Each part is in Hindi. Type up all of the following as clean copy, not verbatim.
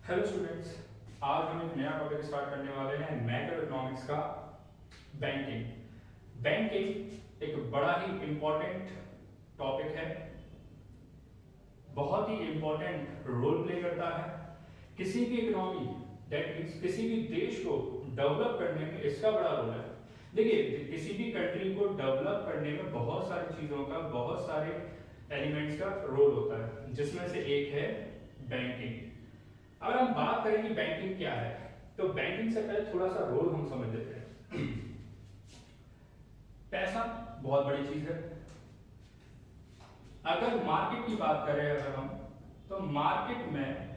हेलो स्टूडेंट्स, आज हम एक नया टॉपिक स्टार्ट करने वाले हैं मैक्रो इकोनॉमिक्स का। बैंकिंग। बैंकिंग एक बड़ा ही इंपॉर्टेंट टॉपिक है, बहुत ही इंपॉर्टेंट रोल प्ले करता है किसी भी इकोनॉमी, दैट मीन्स किसी भी देश को डेवलप करने में इसका बड़ा रोल है। देखिए, किसी भी कंट्री को डेवलप करने में बहुत सारी चीजों का, बहुत सारे एलिमेंट्स का रोल होता है, जिसमें से एक है बैंकिंग। अगर हम बात करें कि बैंकिंग क्या है, तो बैंकिंग से पहले थोड़ा सा रोल हम समझ लेते हैं। पैसा बहुत बड़ी चीज है। अगर मार्केट की बात करें अगर हम, तो मार्केट में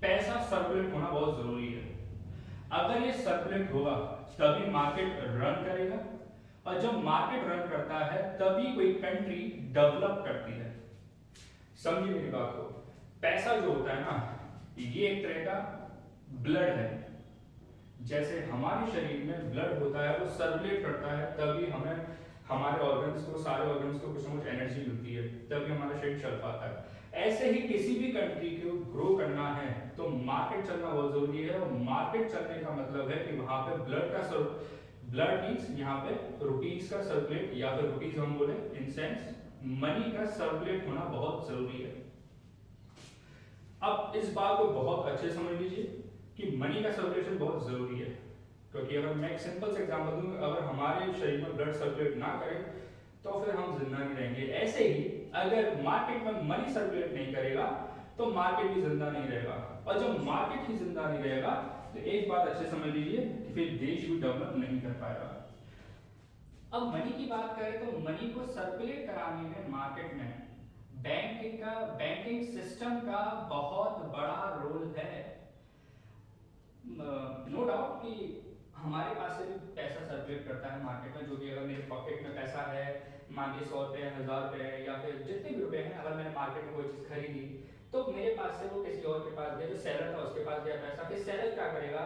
पैसा सर्कुलेट होना बहुत जरूरी है। अगर ये सर्कुलेट होगा तभी मार्केट रन करेगा, और जब मार्केट रन करता है तभी कोई कंट्री डेवलप करती है। समझिए मेरी बात को। पैसा जो होता है ना, ये एक तरह का ब्लड है। जैसे हमारे शरीर में ब्लड होता है, वो सर्कुलेट करता है, तभी हमें हमारे ऑर्गन्स को, सारे ऑर्गन्स को कुछ ना कुछ एनर्जी मिलती है, तभी हमारा शरीर चल पाता है। ऐसे ही किसी भी कंट्री को ग्रो करना है तो मार्केट चलना बहुत जरूरी है। और मार्केट चलने का मतलब है कि वहां पे ब्लड मीन्स यहाँ पे रुपीज का सर्कुलेट, या फिर रुपीज हम बोले इन सेंस मनी का सर्कुलेट होना बहुत जरूरी है। अब इस बात को बहुत अच्छे समझ लीजिए कि मनी का सर्कुलेशन बहुत जरूरी है, क्योंकि अगर मैं एक सिंपल से एग्जांपल दूं, अगर हमारे शरीर में ब्लड सर्कुलेट ना करे तो फिर हम जिंदा नहीं रहेंगे। ऐसे ही अगर मार्केट में मनी सर्कुलेट नहीं करेगा तो मार्केट भी जिंदा नहीं रहेगा, और जब मार्केट ही जिंदा नहीं रहेगा तो एक बात अच्छे समझ लीजिए कि फिर देश भी डेवलप नहीं कर पाएगा। अब मनी की बात करें तो मनी को सर्कुलेट कराने में मार्केट में बैंकिंग सिस्टम का बहुत बड़ा रोल है। नो डाउट कि हमारे पास से भी पैसा सर्कुलेट करता है मार्केट में, जो कि अगर मेरे पॉकेट में पैसा है, मान लीजिए 100 रुपये, 1000 रुपये, या फिर जितने भी रुपए हैं, अगर मैंने मार्केट में कोई चीज खरीदी तो मेरे पास से वो किसी और के पास गया, जो सेलर था उसके पास गया पैसा, फिर सेलर क्या करेगा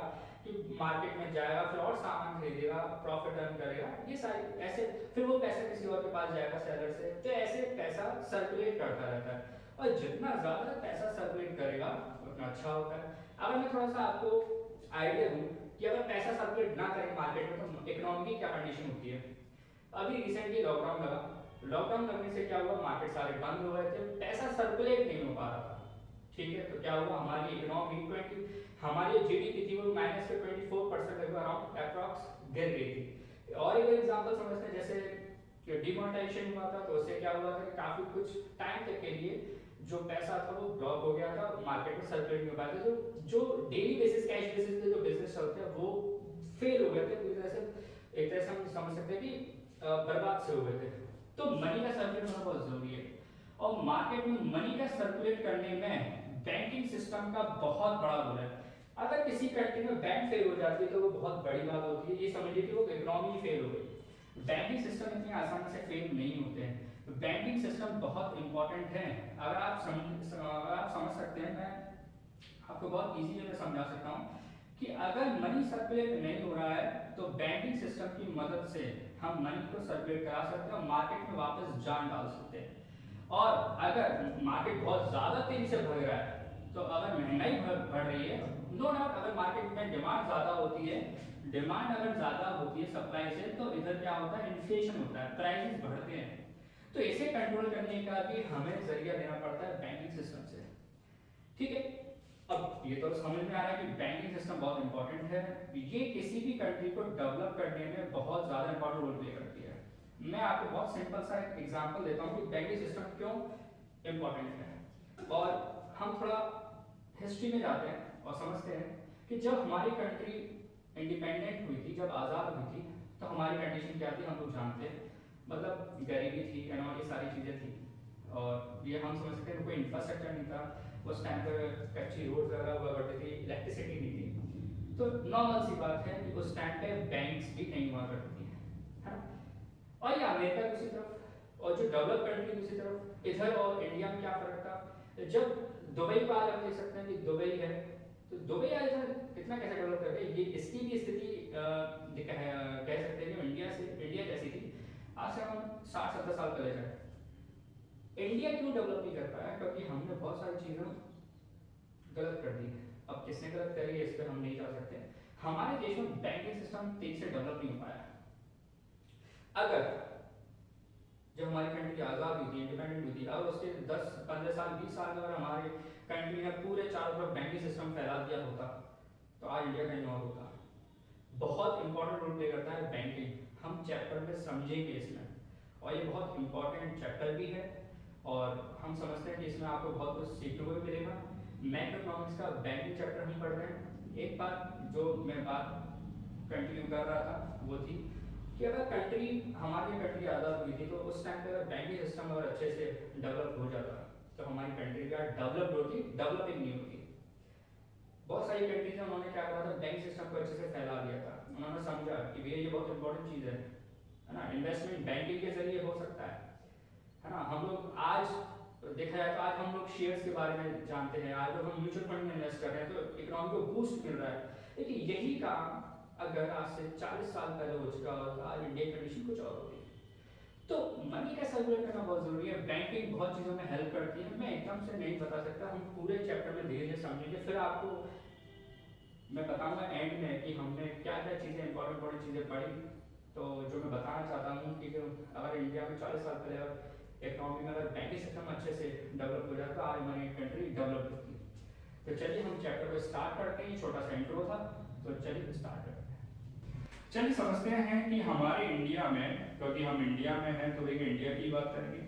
कि मार्केट में जाएगा, फिर और सामान खरीदेगा, प्रॉफिट अर्न करेगा, ये सारी ऐसे, फिर वो पैसा किसी और के पास जाएगा सेलर से, तो ऐसे पैसा सर्कुलेट करता रहता है। और जितना ज्यादा पैसा सर्कुलेट करेगा उतना अच्छा होता है। अगर मैं थोड़ा सा आपको आइडिया दूं कि अगर पैसा सर्कुलेट ना करें मार्केट में तो इकोनॉमी की क्या कंडीशन होती है। अभी रिसेंटली लॉकडाउन लगा, लॉकडाउन लगने से क्या हुआ, मार्केट सारे बंद हो गए थे, पैसा सर्कुलेट नहीं हो पा रहा था। ठीक है, तो क्या हुआ, हमारी इकोनॉमी हमारी जीडीपी थी वो माइनस के 24% अराउंड अप्रॉक्स गिर गई थी। और एक एग्जांपल समझते हैं, जैसे डिमोनेटाइजेशन हुआ था, तो उससे क्या हुआ था कि काफी कुछ टाइम तक के लिए जो पैसा था वो ब्लॉक हो गया था, मार्केट में सर्कुलेट नहीं हो पाया था। जो डेली बेसिस, कैश बेसिस पे जो बिजनेस चलते हैं वो फेल हो गए थे पूरी तरह से। एक तरह से हम समझ सकते हैं कि बर्बाद से हो गए थे। तो मनी का सर्कुलेट होना बहुत जरूरी है, और मार्केट में मनी का सर्कुलेट करने में बैंकिंग सिस्टम का बहुत बड़ा रोल है। अगर किसी कंट्री में बैंक फेल हो जाती है तो वो बहुत बड़ी बात होती है, ये समझिए कि वो इकोनॉमी फेल हो गई। बैंकिंग सिस्टम इतनी आसानी से फेल नहीं होते हैं, बैंकिंग सिस्टम बहुत इंपॉर्टेंट है। अगर आप समझ सकते हैं, मैं आपको बहुत इजी वे में समझा सकता हूँ कि अगर मनी सर्कुलेट नहीं हो रहा है तो बैंकिंग सिस्टम की मदद से हम मनी को सर्कुलेट करा सकते हैं और मार्केट में वापस जान डाल सकते हैं। और अगर मार्केट बहुत ज्यादा तेजी से बढ़ रहा है, तो अगर महंगाई बढ़ रही है, नो डाउट अगर मार्केट में डिमांड ज्यादा होती है, डिमांड अगर ज्यादा होती है सप्लाई से, तो इधर क्या होता है, इन्फ्लेशन होता है, प्राइसेस बढ़ते हैं। तो इसे कंट्रोल करने का भी हमें जरिया देना पड़ता है बैंकिंग सिस्टम से। ठीक है, अब ये तो समझ में आ रहा है कि बैंकिंग सिस्टम बहुत इंपॉर्टेंट है, ये किसी भी कंट्री को डेवलप करने में बहुत ज्यादा इंपॉर्टेंट रोल प्ले करती है। मैं आपको बहुत सिंपल सा एक एग्जांपल देता हूँ कि बैंकिंग सिस्टम क्यों इंपॉर्टेंट है। और हम थोड़ा हिस्ट्री में जाते हैं और समझते हैं कि जब हमारी कंट्री इंडिपेंडेंट हुई थी, जब आज़ाद हुई थी, तो हमारी कंडीशन क्या थी हम लोग जानते हैं। मतलब गरीबी थी, ये सारी चीज़ें थी, और ये हम समझ सकते हैं कोई इंफ्रास्ट्रक्चर नहीं था उस टाइम पर, कच्ची रोड वगैरह हुआ करती थी, इलेक्ट्रिसिटी नहीं थी। तो नॉर्मल सी बात है कि उस टाइम पे बैंक्स भी नहीं हुआ करती थी, है ना। और ये अमेरिका दूसरी तरफ, और जो डेवलप कंट्री दूसरी तरफ, इधर और इंडिया में क्या फर्क था। जब दुबई को आज हम देख सकते हैं कि दुबई है, तो दुबई आज इतना कैसे डेवलप कर रही है, ये इसकी भी स्थिति कह सकते हैं कि इंडिया जैसी थी। आज से हम 60-70 साल पहले जाए, इंडिया क्यों डेवलप नहीं कर पाया? क्योंकि हमने बहुत सारी चीज़ें गलत कर दी है। अब किसने गलत करी है इस पर हम नहीं जा सकते। हमारे देश में बैंकिंग सिस्टम तेजी से डेवलप नहीं हो पाया। अगर जब हमारी कंट्री आज़ाद हुई थी, इंडिपेंडेंट हुई थी, और उसके 10, 15 साल, 20 साल में अगर हमारे कंट्री ने पूरे चारों तरफ बैंकिंग सिस्टम फैला दिया होता तो आज इंडिया कहीं और होता। बहुत इंपॉर्टेंट रोल प्ले करता है बैंकिंग, हम चैप्टर में समझेंगे इसमें, और ये बहुत इंपॉर्टेंट चैप्टर भी है और हम समझते हैं कि इसमें आपको बहुत कुछ सीखने को भी मिलेगा। मैक्रो इकोनॉमिक्स का बैंकिंग चैप्टर हम पढ़ रहे हैं। एक बात जो मैं बात कंटिन्यू कर रहा था वो थी कि अगर हमारी कंट्री आज़ाद हुई थी तो उस टाइम पे अगर बैंकिंग सिस्टम अगर अच्छे से डेवलप हो जाता तो हमारी कंट्री क्या डेवलप्ड होती, डेवलपिंग नहीं होती। बहुत सारी कंट्रीज में उन्होंने क्या करा था, बैंक सिस्टम को अच्छे से फैला दिया था। उन्होंने समझा कि भैया ये बहुत इंपॉर्टेंट चीज़ है ना, इन्वेस्टमेंट बैंकिंग के जरिए हो सकता है ना। हम लोग आज देखा जाए तो आज हम लोग शेयर्स के बारे में जानते हैं, आज लोग हम म्यूचुअल फंड में इन्वेस्ट कर रहे हैं तो इकोनॉमी को बूस्ट मिल रहा है। लेकिन यही काम अगर आज से 40 साल पहले हो चुका हो तो आज इंडिया की कंडीशन कुछ और होती। तो मनी का सर्कुलेट करना बहुत जरूरी है। बैंकिंग बहुत चीज़ों में हेल्प करती है। मैं एकदम से नहीं बता सकता, हम पूरे चैप्टर में धीरे धीरे समझेंगे, फिर आपको मैं बताऊंगा एंड में कि हमने क्या क्या चीज़ें इंपॉर्टेंट चीज़ें पढ़ी। तो जो मैं बताना चाहता हूँ कि जो अगर इंडिया में 40 साल पहले अगर इकोनॉमी में अगर बैंकिंग सिस्टम अच्छे से डेवलप हो जाता तो आज हमारी कंट्री डेवलप होती। तो चलिए हम चैप्टर को स्टार्ट करते हैं। छोटा सा इंट्रो था, तो चलिए स्टार्ट करते हैं। चलिए समझते हैं कि हमारे इंडिया में, क्योंकि हम इंडिया में हैं तो देखिए इंडिया की बात करेंगे।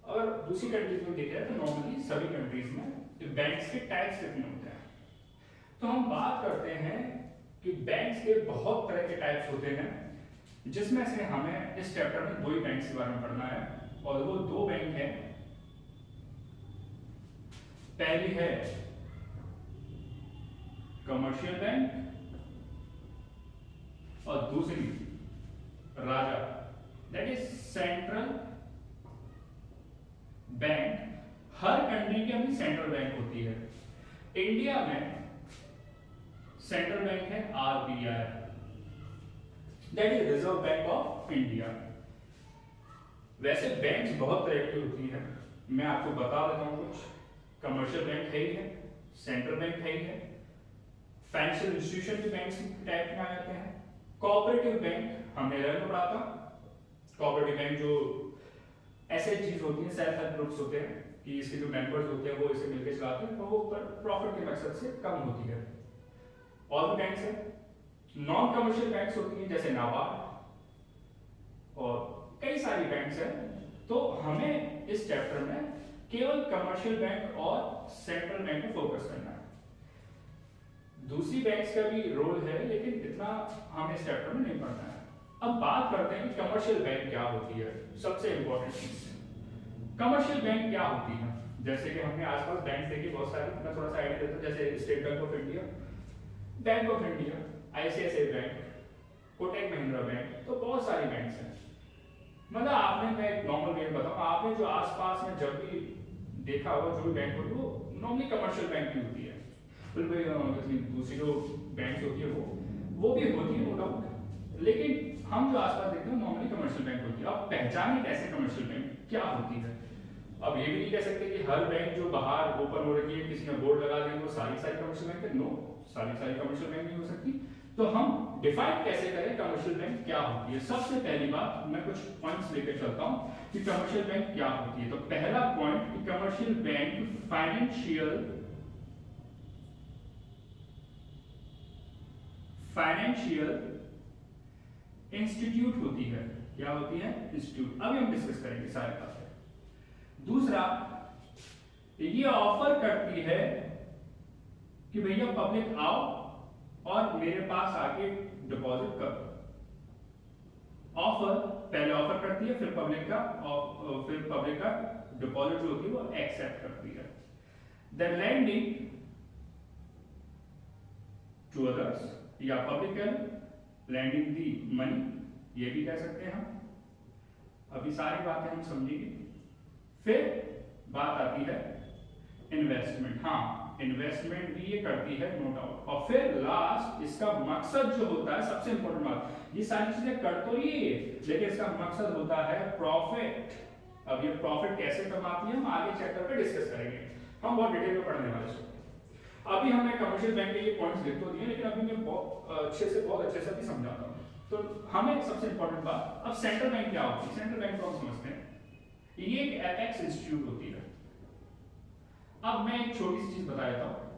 और दूसरी कंट्रीज में देखा जाए तो नॉर्मली सभी कंट्रीज में बैंक्स के टाइप्स कितने होते हैं। तो हम बात करते हैं कि बैंक्स के बहुत तरह के टाइप्स होते हैं, जिसमें से हमें इस चैप्टर में 2 ही बैंक्स के बारे में पढ़ना है। और वो 2 बैंक हैं, पहली है कमर्शियल बैंक और दूसरी राजा, दैट इज सेंट्रल बैंक। हर कंट्री की अपनी सेंट्रल बैंक होती है। इंडिया में सेंट्रल बैंक है RBI, that is reserve bank of India. वैसे बैंक्स बहुत तरह की होती है, मैं आपको बता देता हूं कुछ। कमर्शियल बैंक है ही है, सेंट्रल बैंक है ही है, फाइनेंशियल इंस्टीट्यूशन भी बैंक टाइप में आ जाते हैं। कोऑपरेटिव बैंक हमने 11 में पढ़ा था। कोऑपरेटिव बैंक जो ऐसे चीज होती है, सेल्फ हेल्प ग्रुप्स होते हैं कि इसके जो मेंबर्स होते हैं वो इसे मिलकर चलाते हैं, तो वो प्रॉफिट के मकसद से कम होती है। और भी बैंक्स है, नॉन कमर्शियल बैंक्स होती हैं जैसे नाबार्ड और कई सारी बैंक्स हैं। तो हमें इस चैप्टर में केवल कमर्शियल बैंक और सेंट्रल बैंक में फोकस करना है। दूसरी बैंक्स का भी रोल है लेकिन इतना हमें इस चैप्टर में नहीं पढ़ना है। अब बात करते हैं कि कमर्शियल बैंक क्या होती है। सबसे इंपॉर्टेंट चीज, कमर्शियल बैंक क्या होती है। जैसे कि हमने आसपास बैंक देखी बहुत सारी, मैं थोड़ा सा आइडिया देता हूं। जैसे state bank of India, bank of India, ICICI bank, Kotak Mahindra bank, तो बहुत सारी बैंक्स हैं। मतलब आपने, मैं एक नॉर्मल बैंक बताऊं, आपने जो आसपास में जब भी देखा होगा जो भी बैंक होती है वो नॉर्मली कमर्शियल बैंक की होती है। फिर भी दूसरी जो बैंक होती है वो भी होती है नो डाउट, लेकिन हम जो आसपास देखते हैं नॉर्मली कमर्शियल बैंक होती है। अब पहचाने कैसे कमर्शियल बैंक क्या होती है। अब ये भी नहीं कह सकते कि हर बैंक जो बाहर ओपन हो रही है किसी ने बोर्ड लगा दिया वो सारी कमर्शियल बैंक है। नो, सारी कमर्शियल बैंक नहीं हो सकती। तो हम डिफाइन कैसे करें कमर्शियल बैंक क्या होती है। सबसे पहली बात, मैं कुछ पॉइंट्स लेकर चलता हूं कि कमर्शियल बैंक क्या होती है। तो पहला पॉइंट कि कमर्शियल बैंक फाइनेंशियल इंस्टीट्यूट होती है। क्या होती है? इंस्टीट्यूट। अभी हम डिस्कस करेंगे सारी बातें। दूसरा, ये ऑफर करती है कि भैया पब्लिक आओ और मेरे पास आके डिपॉजिट करो। ऑफर, पहले ऑफर करती है, फिर पब्लिक का डिपॉजिट जो होती है वो एक्सेप्ट करती है। द लेंडिंग टू अदर्स या पब्लिक लैंडिंग दी मनी, ये भी कह सकते हैं हम। अभी सारी बातें हम समझेंगे। फिर बात आती है इन्वेस्टमेंट। हाँ, इन्वेस्टमेंट भी ये करती है नो डाउट। और फिर लास्ट, इसका मकसद जो होता है, सबसे इंपॉर्टेंट बात, ये सारी चीजें कर तो ये, लेकिन इसका मकसद होता है प्रॉफिट। अब ये प्रॉफिट कैसे कमाती है हम आगे चैप्टर पे डिस्कस करेंगे, हम बहुत डिटेल में पढ़ने वाले हैं। अभी हमने कमर्शियल बैंक के ये पॉइंट्स लिख तो दिए, लेकिन अभी मैं बहुत अच्छे से भी समझाता हूँ। तो हमें सबसे इंपॉर्टेंट बात, अब सेंट्रल बैंक क्या होती है? सेंट्रल बैंक को हम समझते हैं, ये एक एपेक्स इंस्टीट्यूट होती है। अब मैं एक छोटी सी चीज बता देता हूँ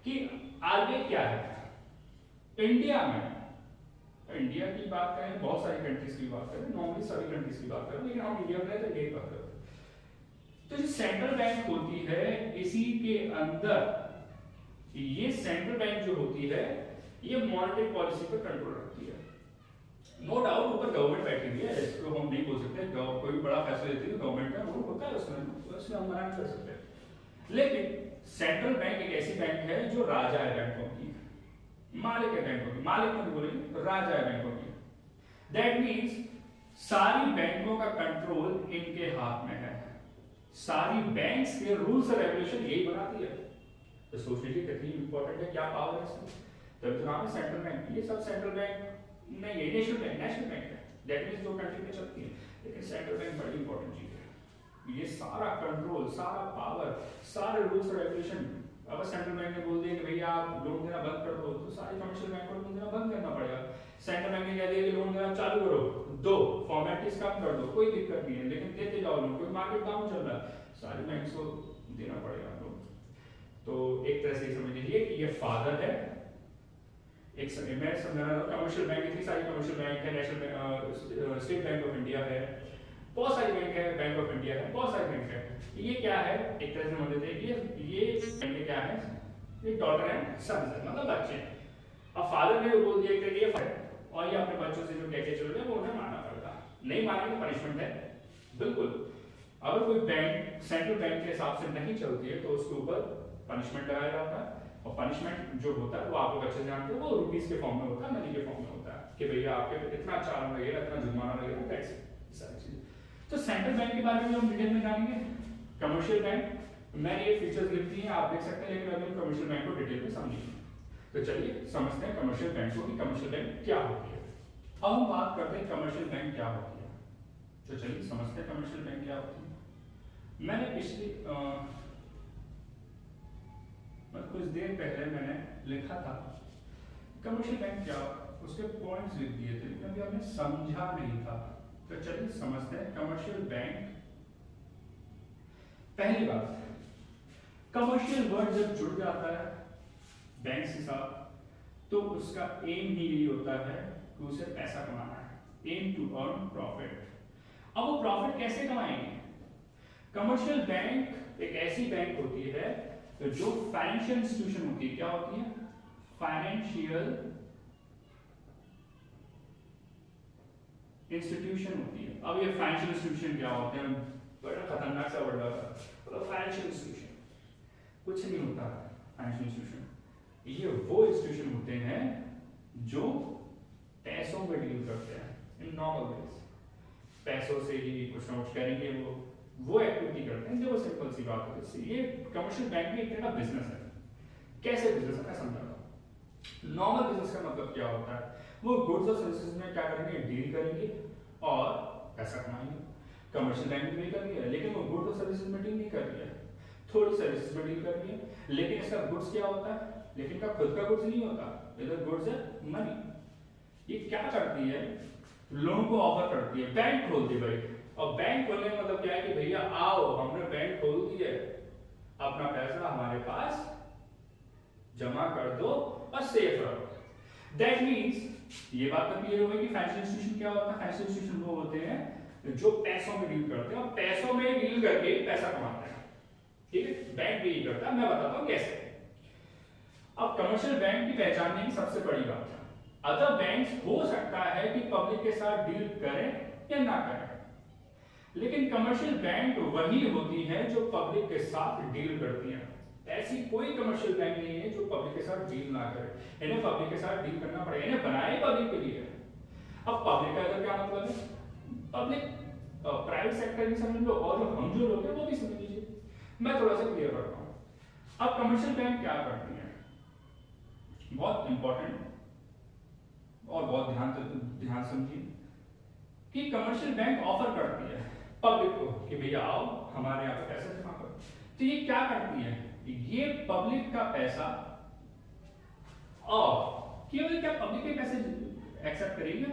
कि आरबीआई क्या है। इंडिया में, इंडिया की बात करें, बहुत सारी कंट्रीज की बात करें, नॉर्मली सभी कंट्रीज की बात करें, लेकिन हम इंडिया में तो यही बात करें। तो जो सेंट्रल बैंक होती है, इसी के अंदर ये सेंट्रल बैंक जो होती है, ये मॉनेटरी पॉलिसी पर कंट्रोल रखती है। नो डाउट ऊपर गवर्नमेंट बैठी हुई है, इसको हम नहीं बोल सकते, कोई बड़ा फैसला लेती है गवर्नमेंट का, वो होता है उसमें हम मना नहीं कर सकते। लेकिन सेंट्रल बैंक एक ऐसी बैंक है जो राजा है बैंकों की, मालिक है बैंकों की, मालिक नहीं बोलेंगे, राजा है बैंकों की। दैट मीन्स सारी बैंकों का कंट्रोल इनके हाथ में है, सारी बैंक्स के रूल्स और रेगुलेशन यही बनाती है। तो सोच लीजिए कितनी इंपॉर्टेंट है, क्या पावर है इसमें। तभी तो नाम है सेंट्रल बैंक। ये सब सेंट्रल बैंक नहीं है, नेशनल बैंक है, दैट मींस जो कंट्री में चलती है, लेकिन सेंट्रल बैंक बड़ी इंपॉर्टेंट चीज है। ये सारा कंट्रोल, सारा पावर, सारे रूल्स और रेगुलेशन, अगर सेंट्रल बैंक ने बोल दिया कि भैया आप लोन देना बंद कर दो, तो सारी कमर्शियल बैंक को लोन देना बंद करना पड़ेगा। सेंट्रल बैंक ने कह दिया कि लोन देना चालू करो, दो फॉर्मेलिटीज कम कर दो, कोई दिक्कत नहीं है, लेकिन देते जाओ लोन, कोई मार्केट डाउन चल रहा है, सारी बैंक्स को देना पड़ेगा लोन। तो एक तरह से समझ लीजिए कि ये फादर है। एक समय मैं समझा रहा था, कमर्शियल बैंक, इतनी सारी कमर्शियल बैंक है, national state bank of India है, बहुत सारी बैंक है, बैंक ऑफ इंडिया है, बहुत सारी बैंक है। ये क्या है, एक तरह से समझ लेते हैं कि ये बैंक क्या है, ये डॉटर एंड सन्स है, मतलब बच्चे हैं। अब फादर ने बोल दिया कि ये और ये अपने बच्चों से जो कह के चल रहे हैं वो उन्हें मानना पड़ेगा, नहीं मानेंगे तो पनिशमेंट है। बिल्कुल, अगर कोई बैंक सेंट्रल बैंक के हिसाब से नहीं चलती है तो उसके ऊपर पनिशमेंट लगाया जाता है, और पनिशमेंट जो होता है वो आप लोग अच्छे से जानते हो, वो रुपीस के फॉर्म में होता है, मनी के फॉर्म में होता है कि भैया आपके इतना चालान लगेगा, इतना जुर्माना लगेगा, टैक्स, सारी चीजें। तो सेंट्रल बैंक के बारे में हम डिटेल में जानेंगे। कमर्शियल बैंक, मैंने ये फीचर्स लिख दिए हैं, आप देख सकते हैं, लेकिन अभी हम कमर्शियल बैंक को डिटेल में समझेंगे। तो चलिए समझते हैं कमर्शियल बैंक को, कि कमर्शियल बैंक क्या होती है। अब हम बात करते हैं कमर्शियल बैंक क्या होती है। तो चलिए समझते हैं कमर्शियल बैंक क्या होती है। मैंने पिछली कुछ देर पहले मैंने लिखा था कमर्शियल बैंक क्या, उसके पॉइंट्स लिख दिए थे, लेकिन अभी हमने समझा नहीं था। तो चलिए समझते हैं कमर्शियल बैंक। पहली बात, कमर्शियल वर्ड जब जुड़ जाता है बैंक के साथ, तो उसका एम ही यही होता है कि उसे पैसा कमाना है, एम टू अर्न प्रॉफिट। अब वो प्रॉफिट कैसे कमाएंगे? कमर्शियल बैंक एक ऐसी बैंक होती है जो फाइनेंशियल इंस्टीट्यूशन होती है। क्या होती है? फाइनेंशियल इंस्टीट्यूशन होती है। अब ये फाइनेंशियल इंस्टीट्यूशन क्या होते हैं? बड़ा खतरनाक सा वर्ड आता है, मतलब फाइनेंशियल इंस्टीट्यूशन कुछ नहीं होता। फाइनेंशियल इंस्टीट्यूशन ये वो इंस्टीट्यूशन होते हैं जो पैसों में डील करते हैं इन नॉर्मल वेज, पैसों से ही कुछ ना कुछ करेंगे, वो एक्टिविटी करते हैं। जो सिंपल सी बात है, ये कमर्शियल बैंक में एक तरह का बिजनेस है। कैसे बिजनेस है मैं समझाता हूँ। नॉर्मल बिजनेस का मतलब क्या होता है? वो गुड्स और सर्विसेज में क्या करेंगे? डील करेंगे और पैसा कमाएंगे। कमर्शियल बैंक में कर रही है, लेकिन वो गुड्स और सर्विसेज में डील नहीं कर रही है, थोड़ी सर्विसेज में डील कर रही है। लेकिन इसका गुड्स क्या होता है? लेकिन का खुद का गुड्स नहीं होता, इधर गुड्स है मनी। ये क्या करती है? लोगों को ऑफर करती है, बैंक खोलती है भाई। और बैंक खोलने का मतलब क्या है कि भैया आओ, हमने बैंक खोल दी है, अपना पैसा हमारे पास जमा कर दो और सेफ रखो। दैट मीन्स ये बात तो क्लियर हो गई कि फाइनेंशियल इंस्टीट्यूशन क्या होता है। फाइनेंशियल इंस्टीट्यूशन वो होते हैं जो पैसों में डील करते हैं और पैसों में डील करके पैसा कमाते हैं। ठीक है, बैंक भी यही करता है, मैं बताता हूं कैसे। अब कमर्शियल बैंक की पहचानने की सबसे बड़ी बात है, अदर बैंक्स हो सकता है कि पब्लिक के साथ डील करें या ना करें, लेकिन कमर्शियल बैंक वही होती है जो पब्लिक के साथ डील करती है। ऐसी कोई कमर्शियल बैंक नहीं है जो पब्लिक के साथ डील ना करे। इन्हें पब्लिक के साथ डील करना पड़ेगा, इन्हें बनाए पब्लिक के लिए। अब पब्लिक का इधर क्या मतलब है? पब्लिक प्राइवेट सेक्टर भी समझ लो और हम जो लोग हैं वो भी समझ लीजिए। मैं थोड़ा सा क्लियर करता हूँ। अब कमर्शियल बैंक क्या करती है? बहुत इंपॉर्टेंट और बहुत ध्यान समझिए कि कमर्शियल बैंक ऑफर करती है पब्लिक को कि भैया आओ हमारे यहाँ पे पैसा जमा करो। तो ये क्या करती है, ये पब्लिक का पैसा, और केवल क्या पब्लिक के पैसे एक्सेप्ट करेगी,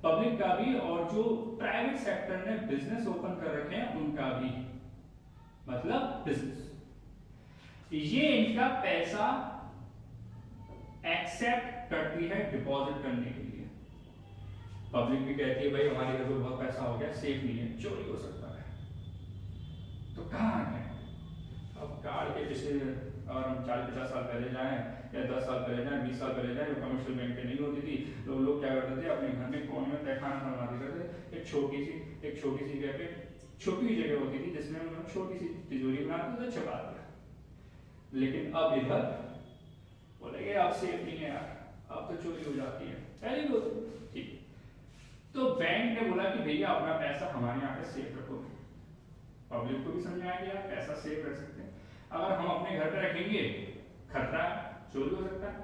पब्लिक का भी और जो प्राइवेट सेक्टर ने बिजनेस ओपन कर रखे हैं उनका भी, मतलब बिजनेस, ये इनका पैसा एक्सेप्ट करती है डिपॉजिट करने के लिए। पब्लिक भी कहती है भाई हमारे घर में बहुत पैसा हो गया, सेफ नहीं है, चोरी हो सकता है, तो कहाँ है। अब कार्ड के पिछले और हम 40-50 साल पहले जाएं या 10 साल पहले जाएं, 20 साल पहले जाएं, जो कमर्शियल बैंक पे नहीं होती थी, तो लोग क्या करते थे, अपने घर में कोने में तहखाना बनवा देते थे, एक छोटी सी जगह पे छोटी जगह होती थी जिसमें उन्होंने छोटी सी तिजोरी बनाते थे, छुपा दिया। लेकिन अब इधर बोलेंगे अब सेफ नहीं है यार, अब तो चोरी हो जाती है, पहले भी होती ठीक। तो बैंक ने बोला कि भैया अपना पैसा हमारे यहाँ पे सेफ रखो। पब्लिक को भी समझाया कि यार पैसा सेफ रख सकते हैं, अगर हम अपने घर पे रखेंगे खतरा है, चोरी हो सकता है,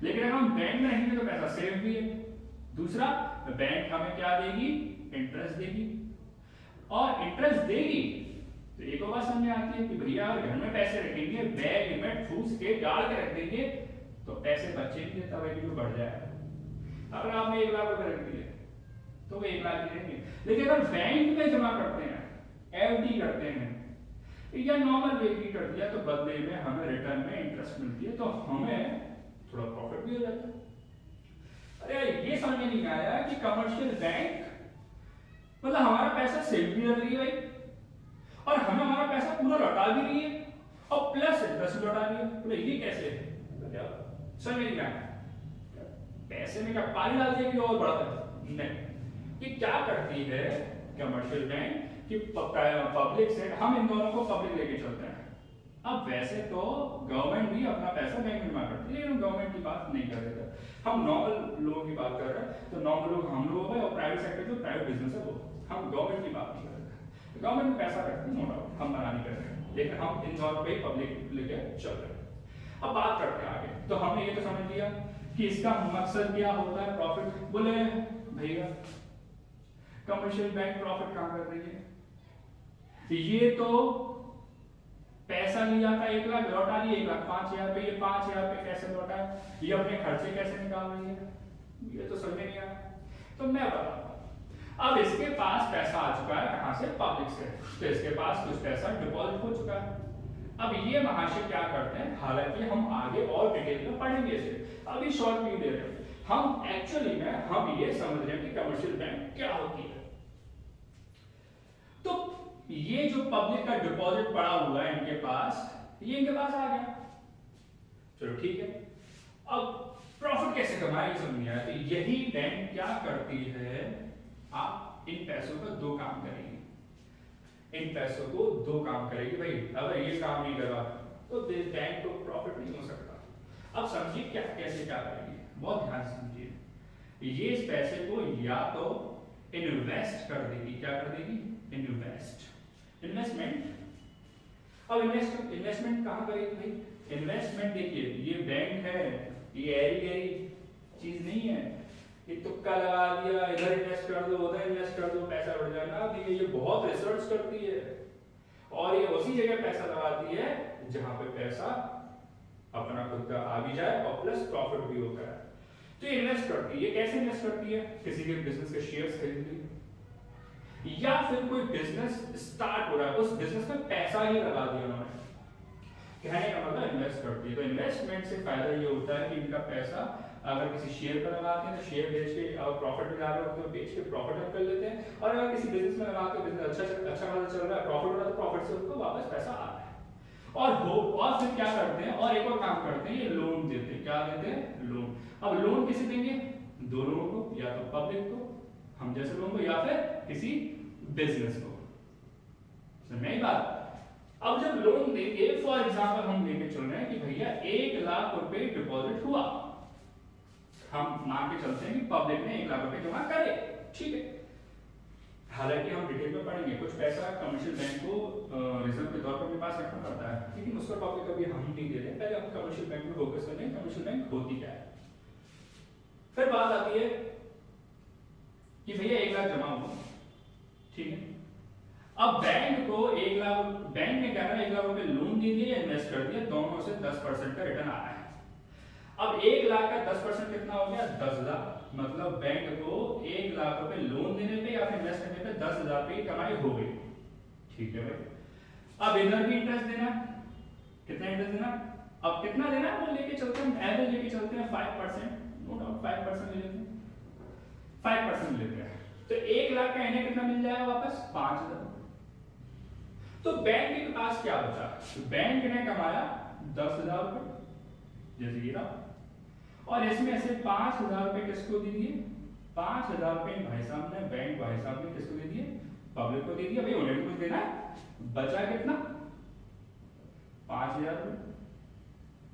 लेकिन अगर हम बैंक में रखेंगे तो पैसा सेफ भी है। दूसरा, बैंक हमें क्या देगी, इंटरेस्ट देगी, और इंटरेस्ट देगी तो एक और बात समझ में आती है कि भैया अगर घर में पैसे रखेंगे, बैग में ठूस के डाल के रख देंगे तो पैसे बच्चे नहीं देता, वही भी बढ़ जाएगा। अगर आपने 1 लाख रुपए रख दिए तो वो 1 लाख ही रहेंगे, लेकिन अगर बैंक में जमा करते हैं, एफडी करते हैं या नॉर्मल बेकरी कर दिया, तो बदले में हमें रिटर्न में इंटरेस्ट मिलती है, तो हमें थोड़ा प्रॉफिट भी हो जाता है। अरे ये समझ में नहीं आया कि कमर्शियल बैंक मतलब हमारा पैसा सेव भी रख रही है भाई, और हमें हमारा पैसा पूरा लौटा भी रही है, और प्लस इंटरेस्ट लौटा रही है। तो ये कैसे है, समझ में नहीं आया। पैसे में क्या पानी डाल देगी और बढ़ा नहीं, ये क्या करती है कमर्शियल बैंक कि पब्लिक से हम इन दोनों को पब्लिक लेके चलते हैं। अब वैसे तो गवर्नमेंट भी अपना पैसा बैंक में जमा करती है, लेकिन हम गवर्नमेंट की बात नहीं कर रहे थे, हम नॉर्मल लोगों की बात कर रहे हैं। तो नॉर्मल लोग हम लोग हैं, और प्राइवेट सेक्टर जो प्राइवेट बिजनेस है वो, हम गवर्नमेंट की बात नहीं कर रहे थे। गवर्नमेंट में पैसा रखती है, नो डाउट, हम मना नहीं कर रहे हैं, लेकिन हम इन दोनों पे पब्लिक लेके चल रहे हैं। अब बात करते हैं आगे। तो हमने ये तो समझ लिया कि इसका मकसद क्या होता है, प्रॉफिट। बोले भैया कमर्शियल बैंक प्रॉफिट काम कर रही है, ये तो पैसा लिया था 1 लाख, लौटा लिया 1,05,000 पे, ये 5,000 पे कैसे लौटा, ये अपने खर्चे कैसे निकाल रही है, ये तो समझ में नहीं आया। तो मैं बताता हूं। अब इसके पास पैसा आ चुका है, कहां से, पब्लिक से, तो इसके पास कुछ पैसा डिपॉजिट हो चुका है। अब ये महाशय क्या करते हैं, हालांकि हम आगे और डिटेल में पढ़ेंगे इसे, अभी शॉर्ट व्यू दे रहे हैं हम। एक्चुअली में हम ये समझ रहे हैं कि कमर्शियल बैंक क्या होती है। तो ये जो पब्लिक का डिपॉजिट पड़ा हुआ है इनके पास, ये इनके पास आ गया, चलो ठीक है। अब प्रॉफिट कैसे कमाए समझ नहीं आया। तो यही बैंक क्या करती है, आप इन पैसों का 2 काम करेंगे, इन पैसों को 2 काम करेगी भाई। अगर ये काम नहीं करा तो बैंक को प्रॉफिट नहीं हो सकता। अब समझिए क्या कैसे क्या करेगी, बहुत ध्यान से समझिए। ये इस पैसे को या तो इन्वेस्ट कर देगी, क्या कर देगी, इन्वेस्टमेंट। अब इन्वेस्टमेंट कहां करेगी भाई, इन्वेस्टमेंट देखिए, ये बैंक है, ये ऐरी गैरी चीज नहीं है, ये तुक्का लगा दिया, इधर इन्वेस्ट कर दो, उधर इन्वेस्ट कर दो, पैसा बढ़ जाएगा। देखिए ये बहुत रिसर्च करती है, और ये उसी जगह पैसा लगाती है जहां पे पैसा अपना खुद का आ भी जाए और प्लस प्रॉफिट भी होता है। तो ये इन्वेस्ट करती है। ये कैसे इन्वेस्ट करती है, किसी के बिजनेस के शेयर्स खरीद ली, या फिर कोई बिजनेस स्टार्ट हो रहा है, उस बिजनेस में पैसा ही लगा दिया उन्होंने, कहने का मतलब इन्वेस्ट करती है। तो इन्वेस्टमेंट से फायदा ये होता है कि इनका पैसा अगर किसी शेयर पर लगाते हैं तो शेयर बेच के, और प्रॉफिट में ला रहे होते हैं बेच के प्रॉफिट कर लेते हैं, और अगर किसी बिजनेस में लगाते हैं, बिजनेस अच्छा खासा चल रहा है, प्रॉफिट हो रहा है, तो प्रॉफिट से उनको वापस पैसा आ रहा है। और फिर क्या करते हैं, और एक और काम करते हैं, ये लोन देते हैं। क्या देते हैं, लोन। अब लोन किसे देंगे, 2 लोगों को, या तो पब्लिक को, हम जैसे लोगों को, या फिर किसी बिजनेस को। समझ बात। अब जब लोन देंगे, फॉर एग्जांपल हम लेके चल रहे हैं कि भैया 1 लाख रुपए डिपॉजिट हुआ, हम मान के चलते हैं कि पब्लिक ने 1 लाख रुपए जमा करे, ठीक है। हालांकि हम डिटेल में पढ़ेंगे, कुछ पैसा कमर्शियल बैंक को रिजर्व के तौर पर अपने पास रखना पड़ता है, लेकिन उसका टॉपिक कभी हम नहीं दे रहे। पहले हम कमर्शियल बैंक में फोकस करते हैं, कमर्शियल बैंक होती क्या है। फिर बात आती है कि भैया 1 लाख जमा हुआ, ठीक है। अब बैंक को 1 लाख, बैंक ने क्या करा, 1 लाख रुपए लोन दे दिया या इन्वेस्ट कर दिया, दोनों से 10% का रिटर्न आ रहा है। अब 1 लाख का 10% कितना हो गया, 10,000। मतलब बैंक को 1 लाख रुपए लोन देने पे या फिर इन्वेस्ट करने पे 10,000 की कमाई हो गई, ठीक है भाई। अब इधर भी इंटरेस्ट देना, कितना इंटरेस्ट देना, अब कितना देना है वो लेके चलते हैं, एवरेज लेके चलते हैं 5%, नो डाउट 5% ले लेते हैं, 5% लेते हैं। तो 1 लाख का इन्हें कितना मिल जाएगा वापस, 5,000। तो बैंक के पास क्या बचा, तो बैंक ने कमाया 10,000 रुपए जैसे ये रहा, और इसमें से 5,000 रुपए किसको दे दिए, 5,000 रुपए भाई साहब ने, बैंक भाई साहब ने किसको दे दिए, पब्लिक को दे दिया। भाई उन्हें कुछ देना है, बचा कितना, 5,000 रुपए,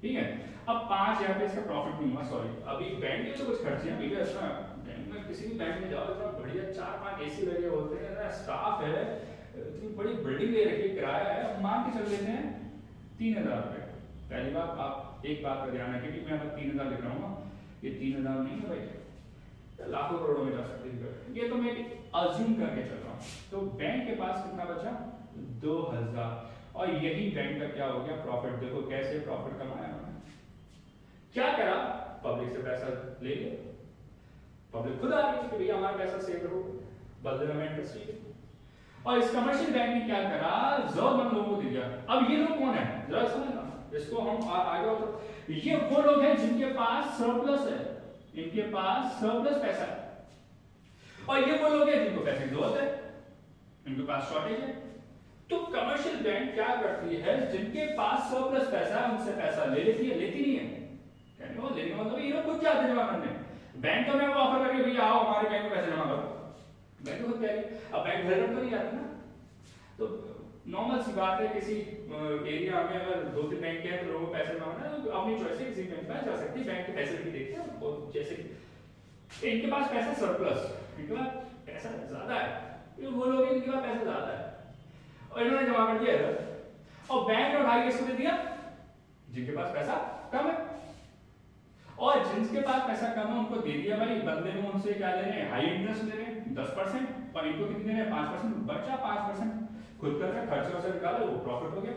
ठीक है। अब 5,000 इसका प्रॉफिट नहीं हुआ, सॉरी, अभी बैंक में तो कुछ खर्चे हैं भैया, ऐसा बैंक में किसी भी बैंक में जाओ, इतना बढ़िया 4-5 एसी लगे होते हैं, इतना स्टाफ है, इतनी बड़ी बिल्डिंग ले रखी है, किराया है, मान के चल लेते हैं 3,000 रुपए। पहली बात आप एक बात का ध्यान रखिए कि मैं अगर 3,000 लिख रहा हूँ ना, ये 3,000 नहीं है भाई, लाखों करोड़ों में जा सकते हैं, ये तो मैं अज्यूम करके चल रहा हूँ। तो बैंक के पास कितना बचा, 2,000, और यही बैंक का क्या हो गया, प्रॉफिट। देखो कैसे प्रॉफिट कमाया उन्होंने, क्या करा, पब्लिक से पैसा ले लिया, पब्लिक खुद आ रही है कि भैया हमारा पैसा सेव रहो, बदले में इंटरेस्ट लिए। और इस कमर्शियल बैंक ने क्या करा, जरूरतमंद लोगों को दे दिया। अब ये लोग कौन है, जरा समझना, इसको हम आगे तो ये वो लोग हैं जिनके पास सरप्लस है, इनके पास सरप्लस पैसा है, और ये वो लोग हैं जिनको पैसे की जरूरत है, इनके पास शॉर्टेज है। तो कमर्शियल बैंक क्या करती है, जिनके पास सरप्लस पैसा है उनसे पैसा ले लेती है, लेती नहीं है, कहने वो लेने का मतलब ये लोग खुद जाते हैं जमा करने। बैंक तो मैं वो ऑफर करके भैया आओ हमारे बैंक में पैसे जमा करो, बैंक तो खुद कह रही है, अब बैंक घर तो नहीं आती ना। तो नॉर्मल सी बात है, किसी एरिया में अगर 2-3 बैंक हैं तो लोगों को पैसे मांगना है, तो अपनी चॉइस से किसी बैंक में जा सकती है, बैंक के पैसे भी देखते हैं, और जैसे इनके पास पैसा सरप्लस, इनके पास पैसा ज्यादा है, ये वो लोग इनके पास पैसा ज्यादा है, और इन्होंने जमा कर दिया इधर, और बैंक ने उठा के किसको दे दिया, जिनके पास पैसा कम है, और जिनके पास पैसा कम है उनको दे दिया भाई, बदले में उनसे क्या ले रहे हैं, हाई इंटरेस्ट ले रहे हैं 10%, और इनको कितने दे रहे हैं, 5%, बचा 5%, खुद कर रहे हैं, खर्चे से निकाला, वो प्रॉफिट हो गया,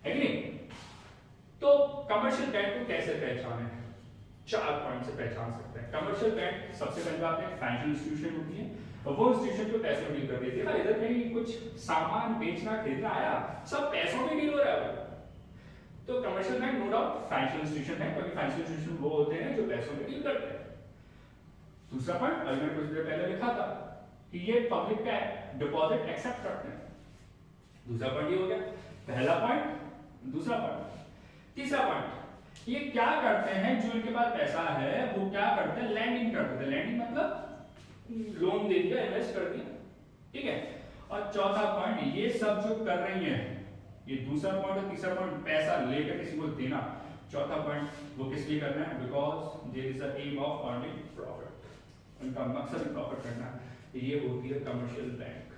है कि नहीं। तो कमर्शियल बैंक को कैसे पहचाने, 4 पॉइंट से पहचान सकते हैं। कमर्शियल बैंक सबसे पहले बात है फाइनेंशियल इंस्टीट्यूशन होती है, और वो इंस्टीट्यूशन जो पैसे डील कर देती है। इधर कहीं कुछ सामान बेचना खरीदना आया, सब पैसों में डील हो रहा है, तो commercial bank no doubt financial institution है, क्योंकि फाइनेंशियल इंस्टीट्यूशन वो होते हैं जो पैसों में डील करते हैं। दूसरा पॉइंट, अभी मैंने कुछ देर पहले लिखा था कि ये पब्लिक का डिपॉजिट एक्सेप्ट करते हैं। दूसरा पॉइंट ये हो गया, पहला पॉइंट, दूसरा पॉइंट। तीसरा पॉइंट, ये क्या करते हैं, जो इनके पास पैसा है वो क्या करते हैं, लैंडिंग करते हैं। लैंडिंग मतलब लोन दे दिया, इन्वेस्ट कर दिया, ठीक है। और चौथा पॉइंट, ये सब जो कर रही है, ये दूसरा पॉइंट और तीसरा पॉइंट, पैसा लेकर किसी को देना। चौथा पॉइंट वो किस लिए करना है, because there is a aim of earning profit, उनका मकसद प्रॉफिट करना है। ये होती है कमर्शियल बैंक।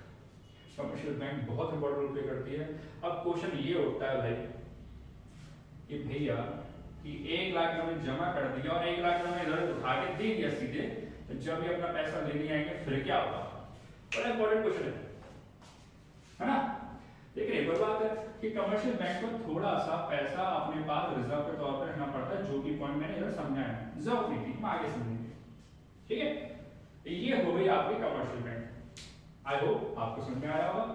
कमर्शियल बैंक बहुत इंपॉर्टेंट रोल प्ले करती है। अब क्वेश्चन ये उठता है भाई कि भैया कि 1 लाख मैंने जमा कर दिया और 1 लाख मैंने इधर उठा के दे दिया सीधे, तो जब ये अपना पैसा लेने आएंगे फिर क्या होगा, बड़ा इंपॉर्टेंट क्वेश्चन है ना। लेकिन एक और बात है कि कमर्शियल बैंक को थोड़ा सा पैसा अपने पास रिजर्व के तौर पर रखना पड़ता है, जो कि पॉइंट मैंने इधर समझाया है, जरूरत नहीं थी, हम आगे समझेंगे, ठीक है। ये हो गई आपकी कमर्शियल बैंक। आई होप आपको समझ में आया होगा।